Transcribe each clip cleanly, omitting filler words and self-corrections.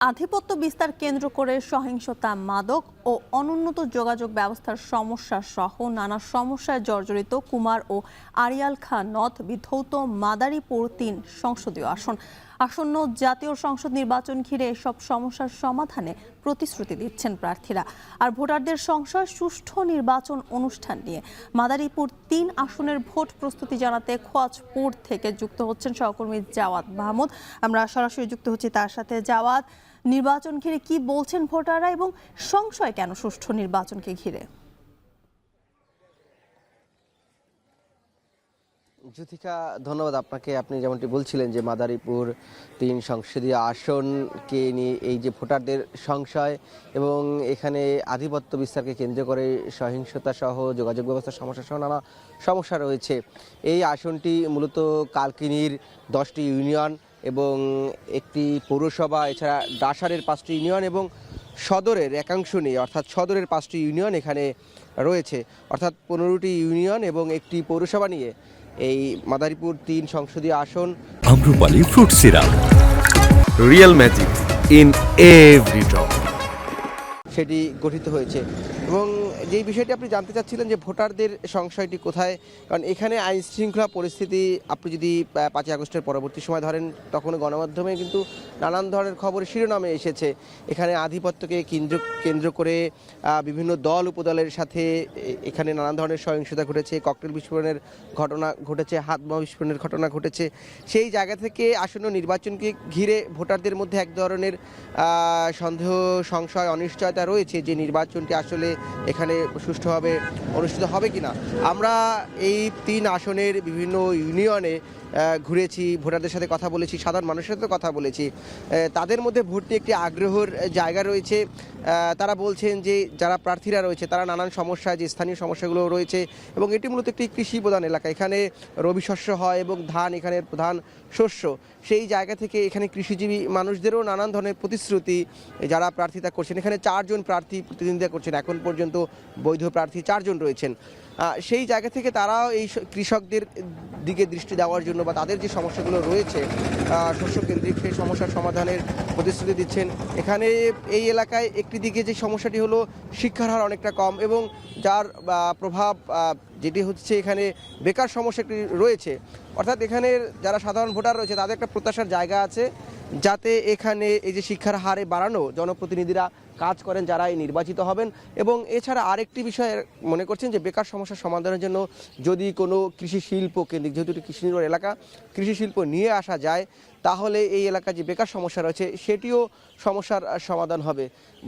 আধিপত্য বিস্তার কেন্দ্র করে সহিংসতা, মাদক ও অনুন্নত যোগাযোগ ব্যবস্থার সমস্যা সহ নানা সমস্যায় জর্জরিত কুমার ও আড়িয়াল খাঁ নদ বিধৌত মাদারীপুর ৩ সংসদীয় আসন্ন জাতীয় সংসদ নির্বাচন ঘিরে এসব সমস্যার সমাধানে প্রতিশ্রুতি দিচ্ছেন প্রার্থীরা। আর ভোটারদের সংশয় সুষ্ঠু নির্বাচন অনুষ্ঠান নিয়ে মাদারীপুর ৩ আসনের ভোট প্রস্তুতি জানাতে খোয়াজপুর থেকে যুক্ত হচ্ছেন সহকর্মী জাওয়াদ মাহমুদ। আমরা সরাসরি যুক্ত হচ্ছি তার সাথে। জাওয়াদ, নির্বাচন ঘিরে কি বলছেন ভোটাররা এবং সংশয় কেন সুষ্ঠু নির্বাচনকে ঘিরে? জ্যোতিকা, ধন্যবাদ আপনাকে। আপনি যেমনটি বলছিলেন যে মাদারীপুর ৩ সংসদীয় আসনকে নিয়ে এই যে ভোটারদের সংশয় এবং এখানে আধিপত্য বিস্তারকে কেন্দ্র করে সহিংসতা সহ যোগাযোগ ব্যবস্থার সমস্যা সহ নানা সমস্যা রয়েছে। এই আসনটি মূলত কালকিনির 10টি ইউনিয়ন এবং একটি পৌরসভা, এছাড়া ডাসারের 5টি ইউনিয়ন এবং সদরের একাংশ নিয়ে, অর্থাৎ সদরের 5টি ইউনিয়ন এখানে রয়েছে, অর্থাৎ 15টি ইউনিয়ন এবং একটি পৌরসভা নিয়ে এই মাদারীপুর ৩ সংসদীয় আসন। Amrapali fruit syrup, real magic in every drop, সেটি গঠিত হয়েছে। এবং যেই বিষয়টি আপনি জানতে চাচ্ছিলেন যে ভোটারদের সংশয়টি কোথায়, কারণ এখানে আইন শৃঙ্খলা পরিস্থিতি আপনি যদি 5ই আগস্টের পরবর্তী সময় ধরেন, তখন গণমাধ্যমে কিন্তু নানান ধরনের খবর শিরোনামে এসেছে। এখানে আধিপত্যকে কেন্দ্র করে বিভিন্ন দল উপদলের সাথে এখানে নানান ধরনের সহিংসতা ঘটেছে, ককটেল বিস্ফোরণের ঘটনা ঘটেছে, হাত বোমা বিস্ফোরণের ঘটনা ঘটেছে। সেই জায়গা থেকে আসন্ন নির্বাচনকে ঘিরে ভোটারদের মধ্যে এক ধরনের সন্দেহ, সংশয়, অনিশ্চয়তা রয়েছে যে নির্বাচনটি আসলে এখানে সুষ্ঠুভাবে অনুষ্ঠিত হবে কিনা। আমরা এই 3 আসনের বিভিন্ন ইউনিয়নে ঘুরেছি, ভোটারদের সাথে কথা বলেছি, সাধারণ মানুষের সাথে কথা বলেছি। তাদের মধ্যে ভোট নিয়ে একটি আগ্রহের জায়গা রয়েছে। তারা বলছেন যে যারা প্রার্থীরা রয়েছে তারা নানান সমস্যায়, যে স্থানীয় সমস্যাগুলো রয়েছে, এবং এটি মূলত একটি কৃষি প্রধান এলাকা। এখানে রবি শস্য হয় এবং ধান এখানের প্রধান শস্য। সেই জায়গা থেকে এখানে কৃষিজীবী মানুষদেরও নানান ধরনের প্রতিশ্রুতি যারা প্রার্থিতা করছেন। এখানে 4 জন প্রার্থী প্রতিদ্বন্দ্বিতা করছেন, এখন পর্যন্ত বৈধ প্রার্থী 4 জন রয়েছেন। সেই জায়গা থেকে তারাও এই কৃষকদের দিকে দৃষ্টি দেওয়ার জন্য বা তাদের যে সমস্যাগুলো রয়েছে শস্যকেন্দ্রিক, সেই সমস্যার সমাধানের প্রতিশ্রুতি দিচ্ছেন। এখানে এই এলাকায় একটি দিকে যে সমস্যাটি হলো শিক্ষার হার অনেকটা কম, এবং যার প্রভাব যেটি হচ্ছে এখানে বেকার সমস্যাটি রয়েছে। অর্থাৎ এখানের যারা সাধারণ ভোটার রয়েছে তাদের একটা প্রত্যাশার জায়গা আছে যাতে এখানে এই যে শিক্ষার হারে বাড়ানো, জনপ্রতিনিধিরা কাজ করেন যারা এই নির্বাচিত হবেন। এবং এছাড়া আরেকটি বিষয় মনে করছেন যে বেকার সমস্যার সমাধানের জন্য যদি কোনো কৃষি শিল্প কেন্দ্রিক, যেহেতু এটি কৃষি নির্ভর এলাকা, কৃষি শিল্প নিয়ে আসা যায় তাহলে এই এলাকায় যে বেকার সমস্যা রয়েছে সেটিও সমস্যার সমাধান হবে।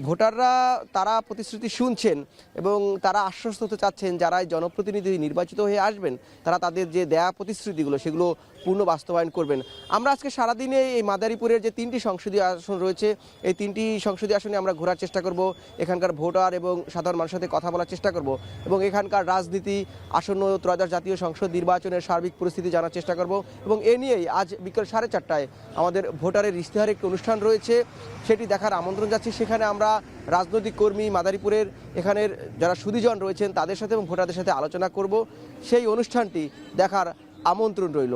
ভোটাররা তারা প্রতিশ্রুতি শুনছেন এবং তারা আশ্বস্ত হতে চাচ্ছেন যারা জনপ্রতিনিধি নির্বাচিত হয়ে আসবেন তারা তাদের যে দেয়া প্রতিশ্রুতিগুলো সেগুলো পূর্ণ বাস্তবায়ন করবেন। আমরা আজকে সারাদিনে এই মাদারীপুরের যে 3টি সংসদীয় আসন রয়েছে এই 3টি সংসদীয় আসনে আমরা ঘোরার চেষ্টা করব, এখানকার ভোটার এবং সাধারণ মানুষের সাথে কথা বলার চেষ্টা করব এবং এখানকার রাজনীতি, আসন্ন ত্রয়োদশ জাতীয় সংসদ নির্বাচনের সার্বিক পরিস্থিতি জানার চেষ্টা করব। এবং এ নিয়েই আজ বিকেল 4:30টায় আমাদের ভোটারের ইশতেহারে একটি অনুষ্ঠান রয়েছে, সেটি দেখার আমন্ত্রণ যাচ্ছি। সেখানে আমরা রাজনৈতিক কর্মী, মাদারীপুরের এখানের যারা সুধীজন রয়েছেন তাদের সাথে এবং ভোটারদের সাথে আলোচনা করব। সেই অনুষ্ঠানটি দেখার আমন্ত্রণ রইল।